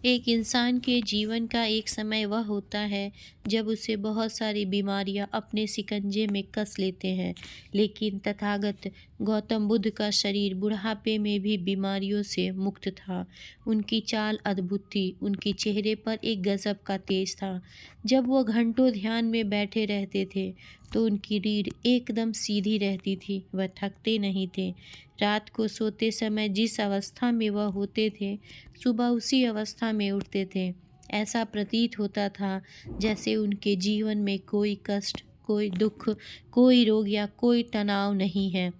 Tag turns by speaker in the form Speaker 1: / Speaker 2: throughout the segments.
Speaker 1: एक इंसान के जीवन का एक समय वह होता है जब उसे बहुत सारी बीमारियां अपने शिकंजे में कस लेते हैं। लेकिन तथागत गौतम बुद्ध का शरीर बुढ़ापे में भी बीमारियों से मुक्त था। उनकी चाल अद्भुत थी, उनके चेहरे पर एक गजब का तेज था। जब वह घंटों ध्यान में बैठे रहते थे तो उनकी रीढ़ एकदम सीधी रहती थी, वह थकते नहीं थे। रात को सोते समय जिस अवस्था में वह होते थे, सुबह उसी अवस्था में उठते थे। ऐसा प्रतीत होता था जैसे उनके जीवन में कोई कष्ट, कोई दुख, कोई रोग या कोई तनाव नहीं है।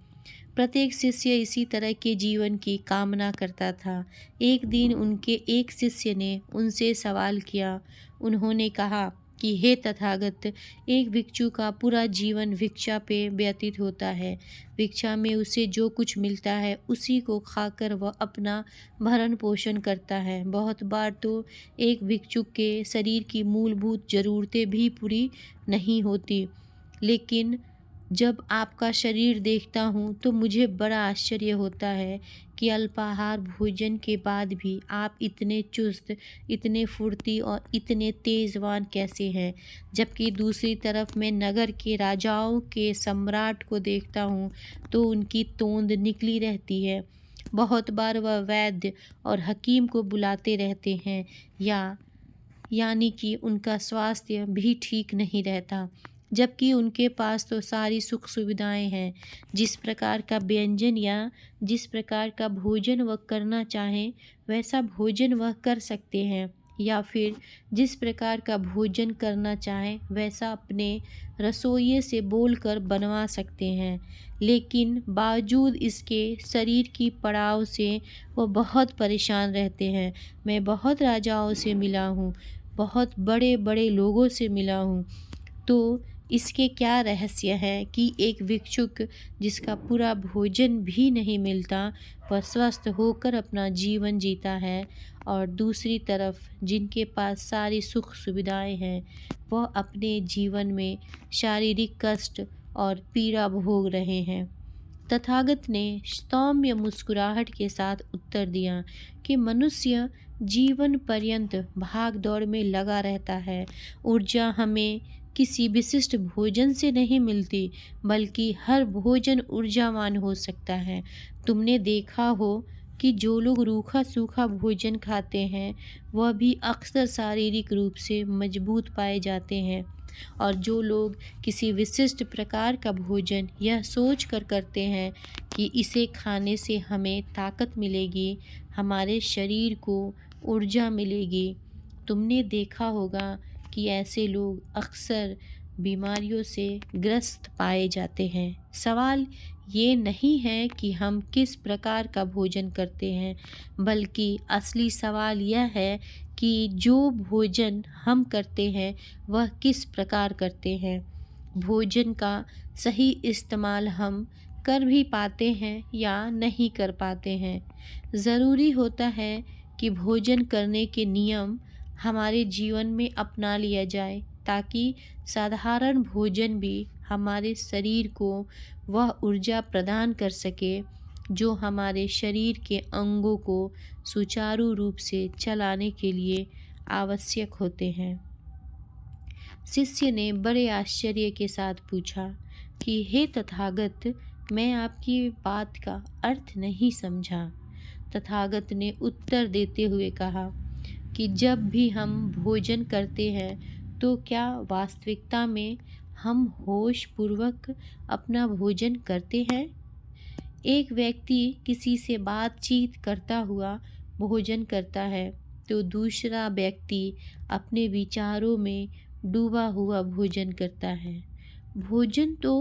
Speaker 1: प्रत्येक शिष्य इसी तरह के जीवन की कामना करता था। एक दिन उनके एक शिष्य ने उनसे सवाल किया। उन्होंने कहा कि हे तथागत, एक भिक्षु का पूरा जीवन भिक्षा पे व्यतीत होता है। भिक्षा में उसे जो कुछ मिलता है उसी को खाकर वह अपना भरण पोषण करता है। बहुत बार तो एक भिक्षुक के शरीर की मूलभूत ज़रूरतें भी पूरी नहीं होती। लेकिन जब आपका शरीर देखता हूँ तो मुझे बड़ा आश्चर्य होता है कि अल्पाहार भोजन के बाद भी आप इतने चुस्त, इतने फुर्ती और इतने तेजवान कैसे हैं। जबकि दूसरी तरफ मैं नगर के राजाओं के सम्राट को देखता हूँ तो उनकी तोंद निकली रहती है। बहुत बार वह वैद्य और हकीम को बुलाते रहते हैं, यानी कि उनका स्वास्थ्य भी ठीक नहीं रहता। जबकि उनके पास तो सारी सुख सुविधाएं हैं। जिस प्रकार का व्यंजन या जिस प्रकार का भोजन वह करना चाहें वैसा भोजन वह कर सकते हैं, या फिर जिस प्रकार का भोजन करना चाहें वैसा अपने रसोइये से बोलकर बनवा सकते हैं। लेकिन बावजूद इसके शरीर की पड़ाव से वह बहुत परेशान रहते हैं। मैं बहुत राजाओं से मिला हूँ, बहुत बड़े बड़े लोगों से मिला हूँ, तो इसके क्या रहस्य है कि एक भिक्षुक जिसका पूरा भोजन भी नहीं मिलता वह स्वस्थ होकर अपना जीवन जीता है, और दूसरी तरफ जिनके पास सारी सुख सुविधाएं हैं वह अपने जीवन में शारीरिक कष्ट और पीड़ा भोग रहे हैं। तथागत ने सौम्य मुस्कुराहट के साथ उत्तर दिया कि मनुष्य जीवन पर्यंत भाग दौड़ में लगा रहता है। ऊर्जा हमें किसी विशिष्ट भोजन से नहीं मिलती, बल्कि हर भोजन ऊर्जावान हो सकता है। तुमने देखा हो कि जो लोग रूखा सूखा भोजन खाते हैं वह भी अक्सर शारीरिक रूप से मजबूत पाए जाते हैं, और जो लोग किसी विशिष्ट प्रकार का भोजन यह सोच कर करते हैं कि इसे खाने से हमें ताकत मिलेगी, हमारे शरीर को ऊर्जा मिलेगी, तुमने देखा होगा कि ऐसे लोग अक्सर बीमारियों से ग्रस्त पाए जाते हैं। सवाल ये नहीं है कि हम किस प्रकार का भोजन करते हैं, बल्कि असली सवाल यह है कि जो भोजन हम करते हैं वह किस प्रकार करते हैं। भोजन का सही इस्तेमाल हम कर भी पाते हैं या नहीं कर पाते हैं। ज़रूरी होता है कि भोजन करने के नियम हमारे जीवन में अपना लिया जाए, ताकि साधारण भोजन भी हमारे शरीर को वह ऊर्जा प्रदान कर सके जो हमारे शरीर के अंगों को सुचारू रूप से चलाने के लिए आवश्यक होते हैं। शिष्य ने बड़े आश्चर्य के साथ पूछा कि हे तथागत, मैं आपकी बात का अर्थ नहीं समझा। तथागत ने उत्तर देते हुए कहा कि जब भी हम भोजन करते हैं तो क्या वास्तविकता में हम होश पूर्वक अपना भोजन करते हैं? एक व्यक्ति किसी से बातचीत करता हुआ भोजन करता है तो दूसरा व्यक्ति अपने विचारों में डूबा हुआ भोजन करता है। भोजन तो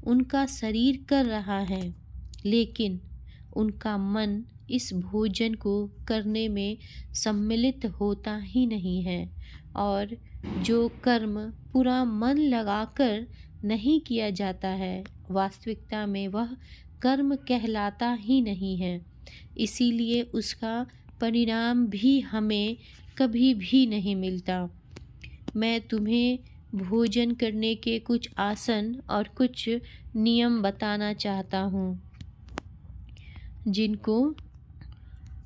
Speaker 1: उनका शरीर कर रहा है, लेकिन उनका मन इस भोजन को करने में सम्मिलित होता ही नहीं है, और जो कर्म पूरा मन लगाकर नहीं किया जाता है वास्तविकता में वह कर्म कहलाता ही नहीं है। इसीलिए उसका परिणाम भी हमें कभी भी नहीं मिलता। मैं तुम्हें भोजन करने के कुछ आसन और कुछ नियम बताना चाहता हूँ, जिनको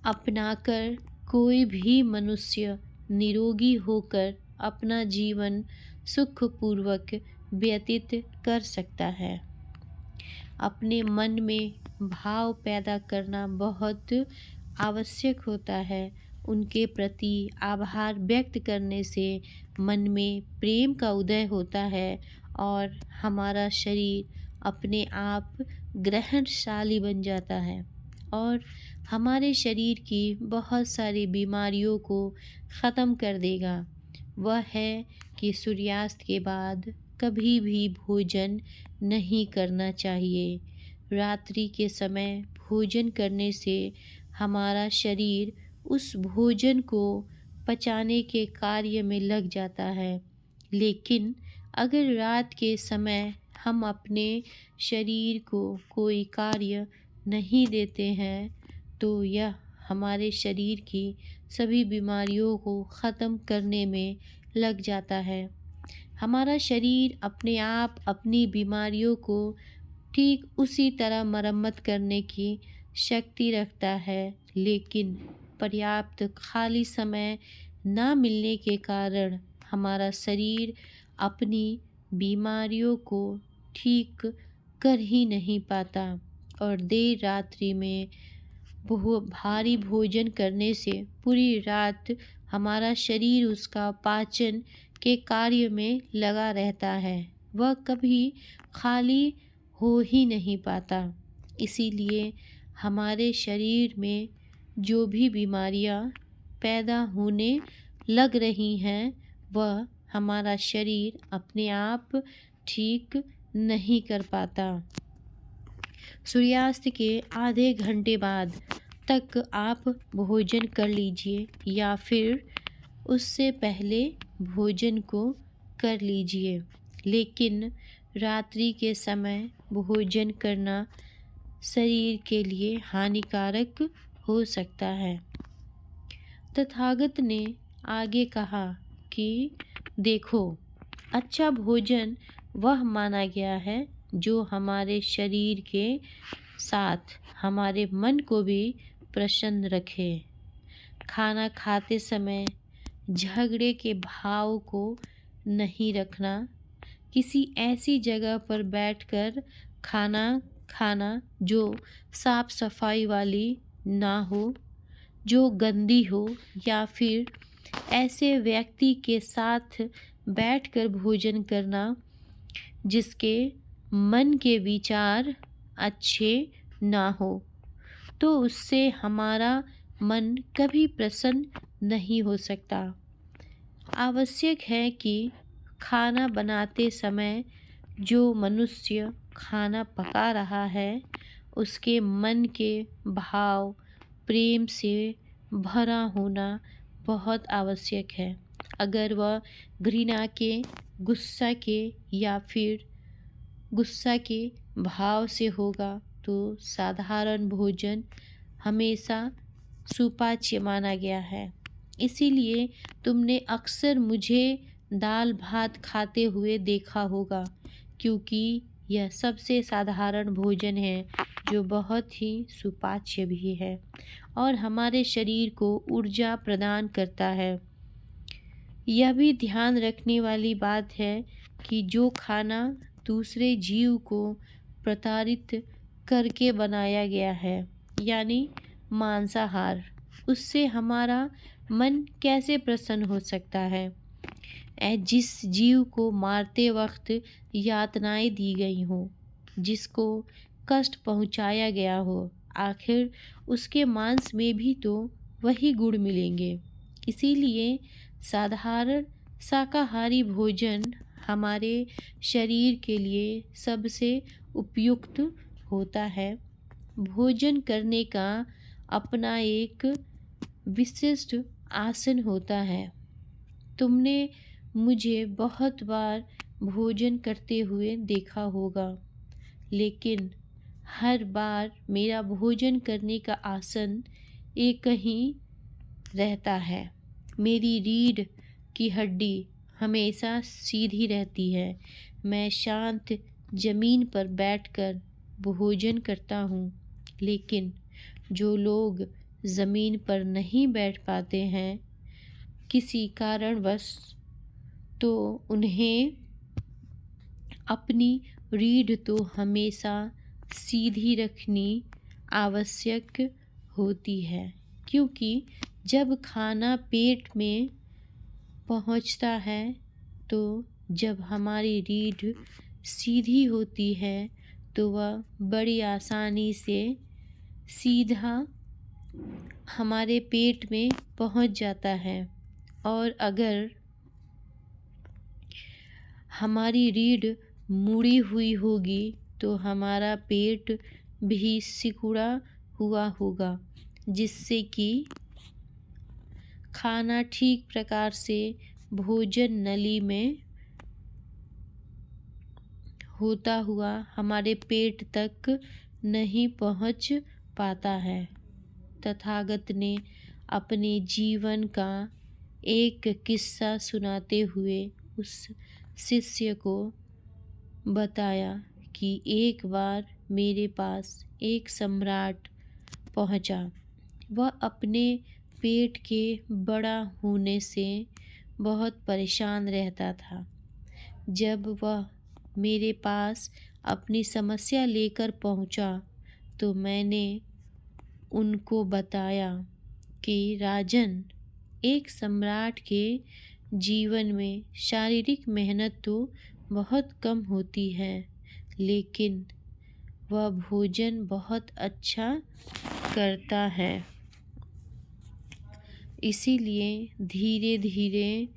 Speaker 1: अपनाकर कोई भी मनुष्य निरोगी होकर अपना जीवन सुखपूर्वक व्यतीत कर सकता है। अपने मन में भाव पैदा करना बहुत आवश्यक होता है। उनके प्रति आभार व्यक्त करने से मन में प्रेम का उदय होता है और हमारा शरीर अपने आप ग्रहणशाली बन जाता है और हमारे शरीर की बहुत सारी बीमारियों को ख़त्म कर देगा। वह है कि सूर्यास्त के बाद कभी भी भोजन नहीं करना चाहिए। रात्रि के समय भोजन करने से हमारा शरीर उस भोजन को पचाने के कार्य में लग जाता है। लेकिन अगर रात के समय हम अपने शरीर को कोई कार्य नहीं देते हैं तो यह हमारे शरीर की सभी बीमारियों को ख़त्म करने में लग जाता है। हमारा शरीर अपने आप अपनी बीमारियों को ठीक उसी तरह मरम्मत करने की शक्ति रखता है, लेकिन पर्याप्त खाली समय ना मिलने के कारण हमारा शरीर अपनी बीमारियों को ठीक कर ही नहीं पाता और देर रात्रि में भारी भोजन करने से पूरी रात हमारा शरीर उसका पाचन के कार्य में लगा रहता है। वह कभी खाली हो ही नहीं पाता। इसीलिए हमारे शरीर में जो भी बीमारियां पैदा होने लग रही हैं वह हमारा शरीर अपने आप ठीक नहीं कर पाता। सूर्यास्त के आधे घंटे बाद तक आप भोजन कर लीजिए या फिर उससे पहले भोजन को कर लीजिए, लेकिन रात्रि के समय भोजन करना शरीर के लिए हानिकारक हो सकता है। तथागत ने आगे कहा कि देखो, अच्छा भोजन वह माना गया है जो हमारे शरीर के साथ हमारे मन को भी प्रसन्न रखे। खाना खाते समय झगड़े के भाव को नहीं रखना। किसी ऐसी जगह पर बैठकर खाना खाना जो साफ सफाई वाली ना हो, जो गंदी हो, या फिर ऐसे व्यक्ति के साथ बैठकर भोजन करना जिसके मन के विचार अच्छे ना हो, तो उससे हमारा मन कभी प्रसन्न नहीं हो सकता। आवश्यक है कि खाना बनाते समय जो मनुष्य खाना पका रहा है उसके मन के भाव प्रेम से भरा होना बहुत आवश्यक है। अगर वह घृणा के, गुस्सा के या फिर गुस्सा के भाव से होगा तो साधारण भोजन हमेशा सुपाच्य माना गया है। इसीलिए तुमने अक्सर मुझे दाल भात खाते हुए देखा होगा, क्योंकि यह सबसे साधारण भोजन है जो बहुत ही सुपाच्य भी है और हमारे शरीर को ऊर्जा प्रदान करता है। यह भी ध्यान रखने वाली बात है कि जो खाना दूसरे जीव को प्रताड़ित करके बनाया गया है, यानी मांसाहार, उससे हमारा मन कैसे प्रसन्न हो सकता है। जिस जीव को मारते वक्त यातनाएं दी गई हों, जिसको कष्ट पहुंचाया गया हो, आखिर उसके मांस में भी तो वही गुण मिलेंगे। इसीलिए साधारण शाकाहारी भोजन हमारे शरीर के लिए सबसे उपयुक्त होता है। भोजन करने का अपना एक विशिष्ट आसन होता है। तुमने मुझे बहुत बार भोजन करते हुए देखा होगा, लेकिन हर बार मेरा भोजन करने का आसन एक ही रहता है। मेरी रीढ़ की हड्डी हमेशा सीधी रहती है। मैं शांत जमीन पर बैठकर भोजन करता हूँ, लेकिन जो लोग ज़मीन पर नहीं बैठ पाते हैं किसी कारणवश, तो उन्हें अपनी रीढ़ तो हमेशा सीधी रखनी आवश्यक होती है, क्योंकि जब खाना पेट में पहुंचता है तो जब हमारी रीढ़ सीधी होती है तो वह बड़ी आसानी से सीधा हमारे पेट में पहुंच जाता है। और अगर हमारी रीढ़ मुड़ी हुई होगी तो हमारा पेट भी सिकुड़ा हुआ होगा, जिससे कि खाना ठीक प्रकार से भोजन नली में होता हुआ हमारे पेट तक नहीं पहुंच पाता है। तथागत ने अपने जीवन का एक किस्सा सुनाते हुए उस शिष्य को बताया कि एक बार मेरे पास एक सम्राट पहुंचा। वह अपने पेट के बड़ा होने से बहुत परेशान रहता था। जब वह मेरे पास अपनी समस्या लेकर पहुंचा तो मैंने उनको बताया कि राजन, एक सम्राट के जीवन में शारीरिक मेहनत तो बहुत कम होती है, लेकिन वह भोजन बहुत अच्छा करता है। इसीलिए धीरे धीरे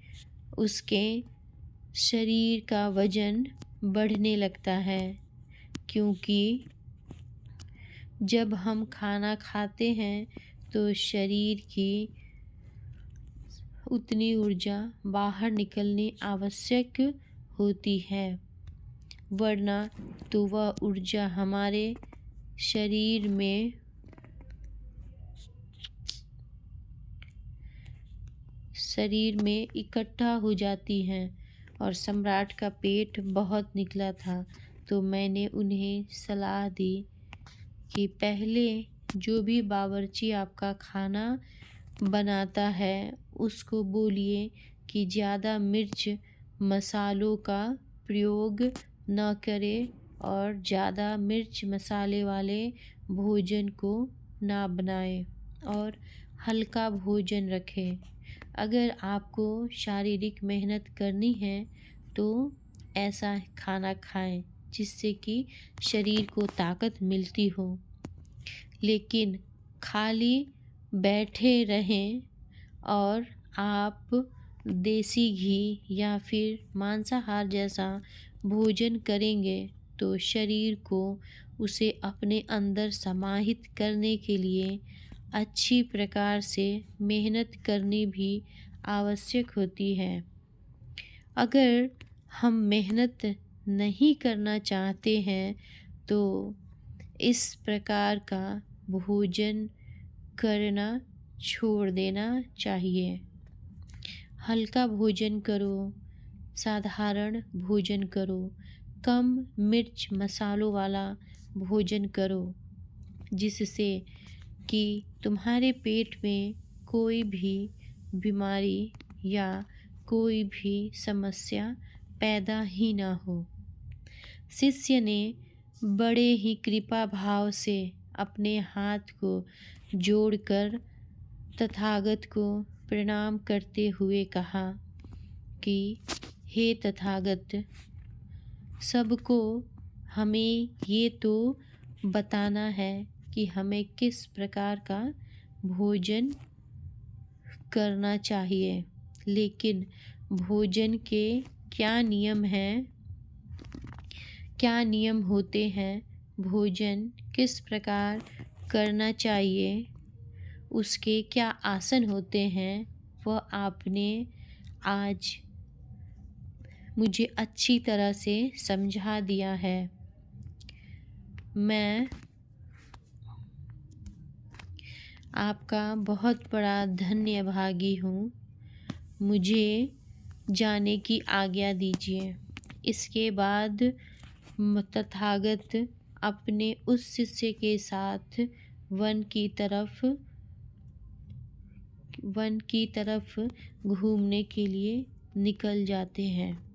Speaker 1: उसके शरीर का वजन बढ़ने लगता है, क्योंकि जब हम खाना खाते हैं तो शरीर की उतनी ऊर्जा बाहर निकलनी आवश्यक होती है, वरना तो वह ऊर्जा हमारे शरीर में इकट्ठा हो जाती है। और सम्राट का पेट बहुत निकला था, तो मैंने उन्हें सलाह दी कि पहले जो भी बावर्ची आपका खाना बनाता है उसको बोलिए कि ज़्यादा मिर्च मसालों का प्रयोग न करे और ज़्यादा मिर्च मसाले वाले भोजन को ना बनाए और हल्का भोजन रखें। अगर आपको शारीरिक मेहनत करनी है तो ऐसा खाना खाएं जिससे कि शरीर को ताकत मिलती हो, लेकिन खाली बैठे रहें और आप देसी घी या फिर मांसाहार जैसा भोजन करेंगे तो शरीर को उसे अपने अंदर समाहित करने के लिए अच्छी प्रकार से मेहनत करनी भी आवश्यक होती है। अगर हम मेहनत नहीं करना चाहते हैं तो इस प्रकार का भोजन करना छोड़ देना चाहिए। हल्का भोजन करो, साधारण भोजन करो, कम मिर्च मसालों वाला भोजन करो, जिससे कि तुम्हारे पेट में कोई भी बीमारी या कोई भी समस्या पैदा ही ना हो। शिष्य ने बड़े ही कृपा भाव से अपने हाथ को जोड़कर तथागत को प्रणाम करते हुए कहा कि हे तथागत, सबको हमें ये तो बताना है कि हमें किस प्रकार का भोजन करना चाहिए, लेकिन भोजन के क्या नियम हैं, क्या नियम होते हैं, भोजन किस प्रकार करना चाहिए, उसके क्या आसन होते हैं, वह आपने आज मुझे अच्छी तरह से समझा दिया है। मैं आपका बहुत बड़ा धन्यभागी हूँ। मुझे जाने की आज्ञा दीजिए। इसके बाद तथागत अपने उस शिष्य के साथ वन की तरफ वन की तरफ घूमने के लिए निकल जाते हैं।